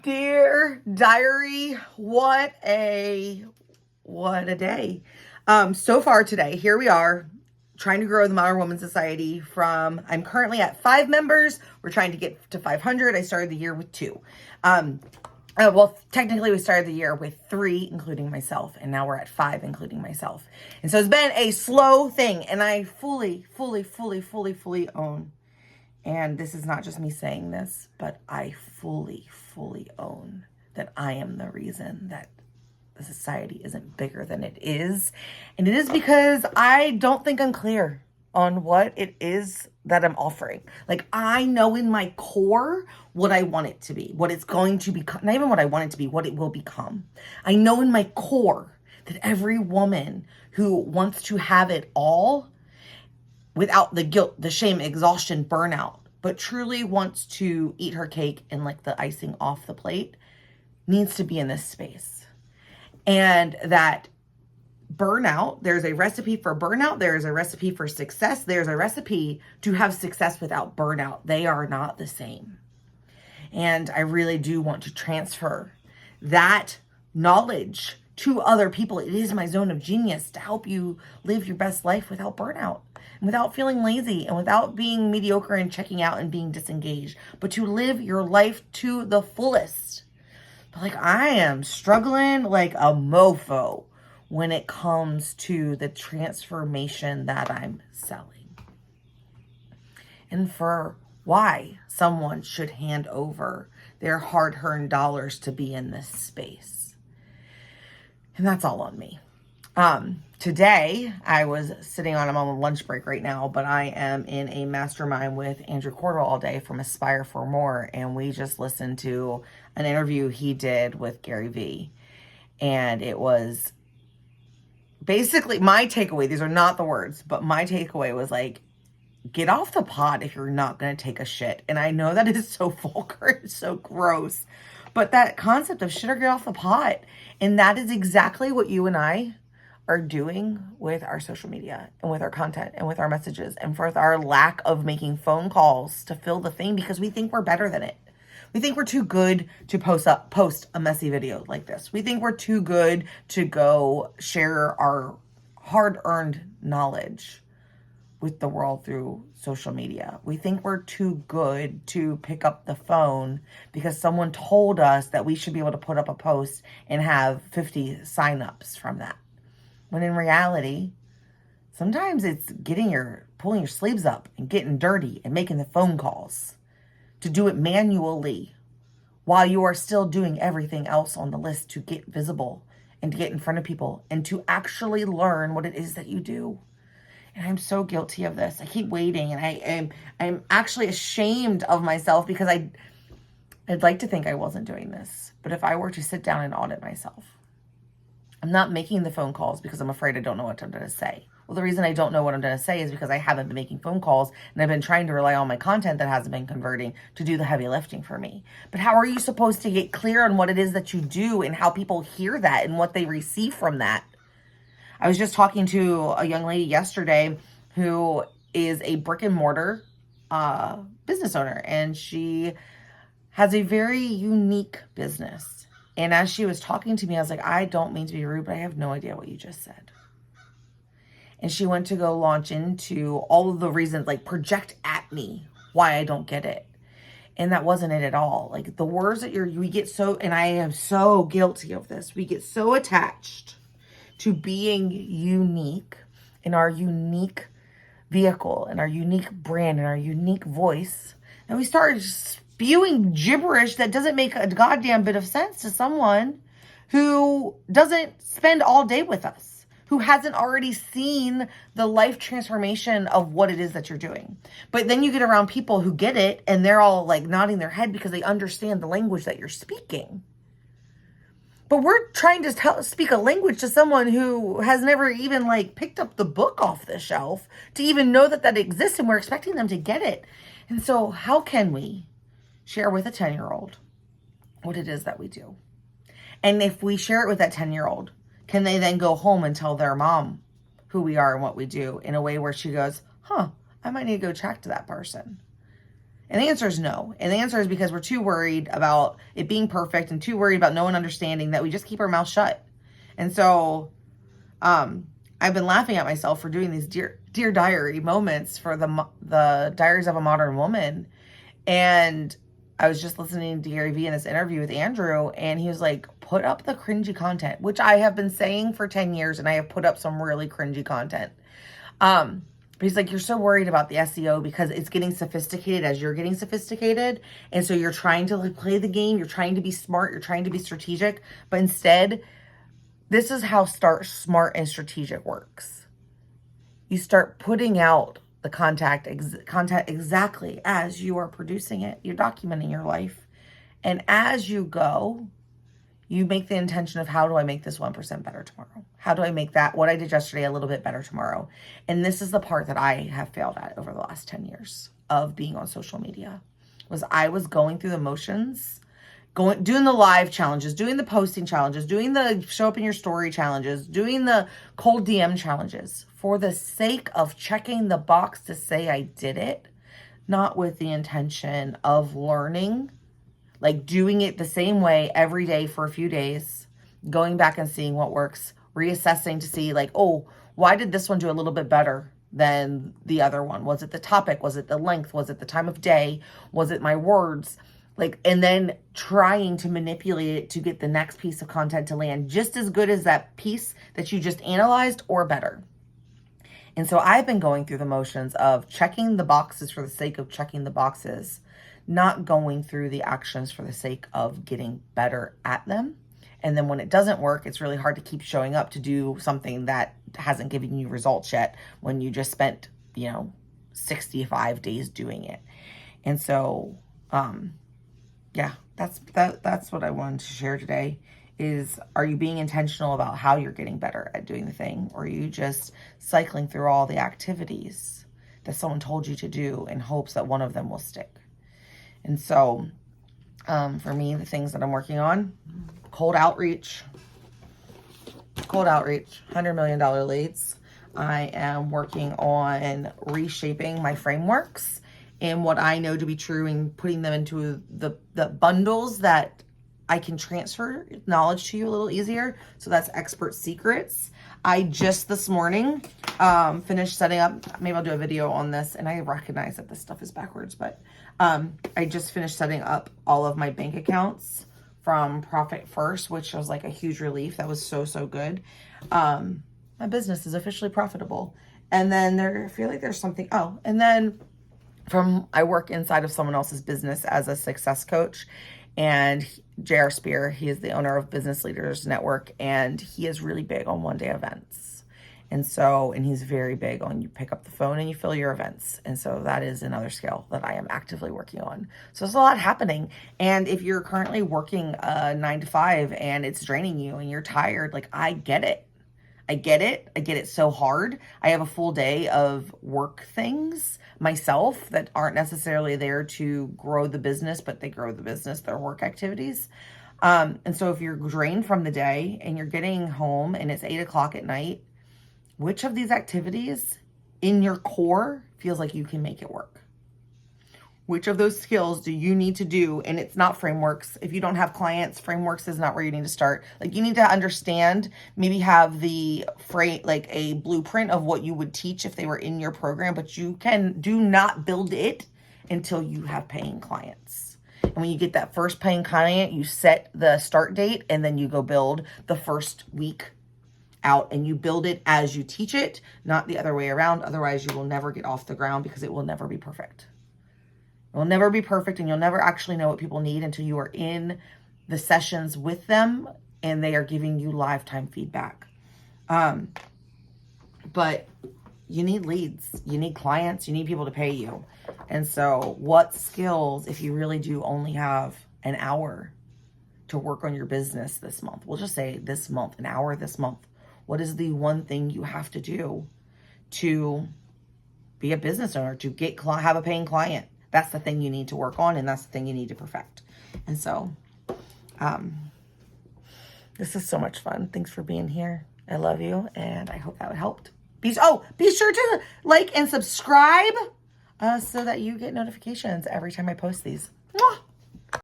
Dear diary, what a day. So far today, here we are trying to grow the Modern Woman Society I'm currently at 5 members. We're trying to get to 500. I started the year with 2. Well, technically we started the year with 3, including myself, and now we're at 5, including myself. And so it's been a slow thing, and I fully own, and this is not just me saying this, but I fully own that I am the reason that the society isn't bigger than it is. And it is because I don't think I'm clear on what it is that I'm offering. Like, I know in my core what I want it to be, what it's going to become, not even what I want it to be, what it will become. I know in my core that every woman who wants to have it all without the guilt, the shame, exhaustion, burnout, but truly wants to eat her cake and like the icing off the plate, needs to be in this space. And that burnout, there's a recipe for burnout, there's a recipe for success, there's a recipe to have success without burnout. They are not the same. And I really do want to transfer that knowledge to other people. It is my zone of genius to help you live your best life without burnout, and without feeling lazy, and without being mediocre and checking out and being disengaged, but to live your life to the fullest. But like, I am struggling like a mofo when it comes to the transformation that I'm selling. And for why someone should hand over their hard-earned dollars to be in this space. And that's all on me. Today, I'm on lunch break right now, but I am in a mastermind with Andrew Cordle all day from Aspire for More. And we just listened to an interview he did with Gary Vee. And it was basically my takeaway. These are not the words, but my takeaway was like, get off the pot if you're not going to take a shit. And I know that is so vulgar, it's so gross, but that concept of shit or get off the pot. And that is exactly what you and I are doing with our social media and with our content and with our messages and with our lack of making phone calls to fill the thing, because we think we're better than it. We think we're too good to post a messy video like this. We think we're too good to go share our hard-earned knowledge with the world through social media. We think we're too good to pick up the phone because someone told us that we should be able to put up a post and have 50 signups from that. When in reality, sometimes it's pulling your sleeves up and getting dirty and making the phone calls, to do it manually while you are still doing everything else on the list to get visible and to get in front of people and to actually learn what it is that you do. And I'm so guilty of this. I keep waiting, and I'm actually ashamed of myself because I'd like to think I wasn't doing this. But if I were to sit down and audit myself, I'm not making the phone calls because I'm afraid I don't know what I'm going to say. Well, the reason I don't know what I'm going to say is because I haven't been making phone calls, and I've been trying to rely on my content that hasn't been converting to do the heavy lifting for me. But how are you supposed to get clear on what it is that you do and how people hear that and what they receive from that? I was just talking to a young lady yesterday who is a brick and mortar business owner, and she has a very unique business. And as she was talking to me, I was like, I don't mean to be rude, but I have no idea what you just said. And she went to go launch into all of the reasons, like project at me why I don't get it. And that wasn't it at all. Like the words that we get so, and I am so guilty of this, we get so attached to being unique in our unique vehicle and our unique brand and our unique voice. And we start spewing gibberish that doesn't make a goddamn bit of sense to someone who doesn't spend all day with us, who hasn't already seen the life transformation of what it is that you're doing. But then you get around people who get it and they're all like nodding their head because they understand the language that you're speaking. But we're trying to speak a language to someone who has never even like picked up the book off the shelf to even know that exists, and we're expecting them to get it. And so how can we share with a 10-year-old what it is that we do? And if we share it with that 10-year-old, can they then go home and tell their mom who we are and what we do in a way where she goes, I might need to go chat to that person. And the answer is no. And the answer is because we're too worried about it being perfect and too worried about no one understanding that we just keep our mouth shut. And so I've been laughing at myself for doing these dear diary moments for the Diaries of a Modern Woman. And I was just listening to Gary Vee in this interview with Andrew, and he was like, put up the cringy content, which I have been saying for 10 years, and I have put up some really cringy content. But he's like, you're so worried about the SEO because it's getting sophisticated as you're getting sophisticated. And so you're trying to like play the game. You're trying to be smart. You're trying to be strategic. But instead, this is how smart and strategic works. You start putting out the content exactly as you are producing it. You're documenting your life. And as you go, you make the intention of, how do I make this 1% better tomorrow? How do I make that, what I did yesterday, a little bit better tomorrow? And this is the part that I have failed at over the last 10 years of being on social media, was I was going through the motions, doing the live challenges, doing the posting challenges, doing the show up in your story challenges, doing the cold DM challenges for the sake of checking the box to say I did it, not with the intention of learning, like doing it the same way every day for a few days, going back and seeing what works, reassessing to see like, oh, why did this one do a little bit better than the other one? Was it the topic? Was it the length? Was it the time of day? Was it my words? Like, and then trying to manipulate it to get the next piece of content to land just as good as that piece that you just analyzed or better. And so I've been going through the motions of checking the boxes for the sake of checking the boxes, not going through the actions for the sake of getting better at them. And then when it doesn't work, it's really hard to keep showing up to do something that hasn't given you results yet when you just spent, 65 days doing it. And so, yeah, that's what I wanted to share today is, are you being intentional about how you're getting better at doing the thing? Or are you just cycling through all the activities that someone told you to do in hopes that one of them will stick? And so for me, the things that I'm working on, cold outreach, $100 million leads. I am working on reshaping my frameworks and what I know to be true and putting them into the bundles that I can transfer knowledge to you a little easier. So that's expert secrets. I just this morning finished setting up, maybe I'll do a video on this, and I recognize that this stuff is backwards, but I just finished setting up all of my bank accounts from Profit First, which was like a huge relief. That was so good. My business is officially profitable. And then I feel like there's something, and then I work inside of someone else's business as a success coach, and J.R. Spear, he is the owner of Business Leaders Network, and he is really big on one-day events. And he's very big on, you pick up the phone and you fill your events. And so that is another skill that I am actively working on. So there's a lot happening. And if you're currently working 9 to 5 and it's draining you and you're tired, like, I get it. I get it so hard. I have a full day of work things myself that aren't necessarily there to grow the business, but they grow the business, their work activities. And so if you're drained from the day and you're getting home and it's 8 o'clock at night, which of these activities in your core feels like you can make it work? Which of those skills do you need to do? And it's not frameworks. If you don't have clients, frameworks is not where you need to start. Like, you need to understand, maybe have like a blueprint of what you would teach if they were in your program, but do not build it until you have paying clients. And when you get that first paying client, you set the start date and then you go build the first week out, and you build it as you teach it, not the other way around. Otherwise, you will never get off the ground because it will never be perfect. It will never be perfect, and you'll never actually know what people need until you are in the sessions with them and they are giving you lifetime feedback. But you need leads, you need clients, you need people to pay you. And so what skills, if you really do only have an hour to work on your business this month, we'll just say this month, an hour this month, what is the one thing you have to do to be a business owner, to have a paying client? That's the thing you need to work on, and that's the thing you need to perfect. And so this is so much fun. Thanks for being here. I love you, and I hope that helped. Be sure to like and subscribe. so that you get notifications every time I post these. Mwah!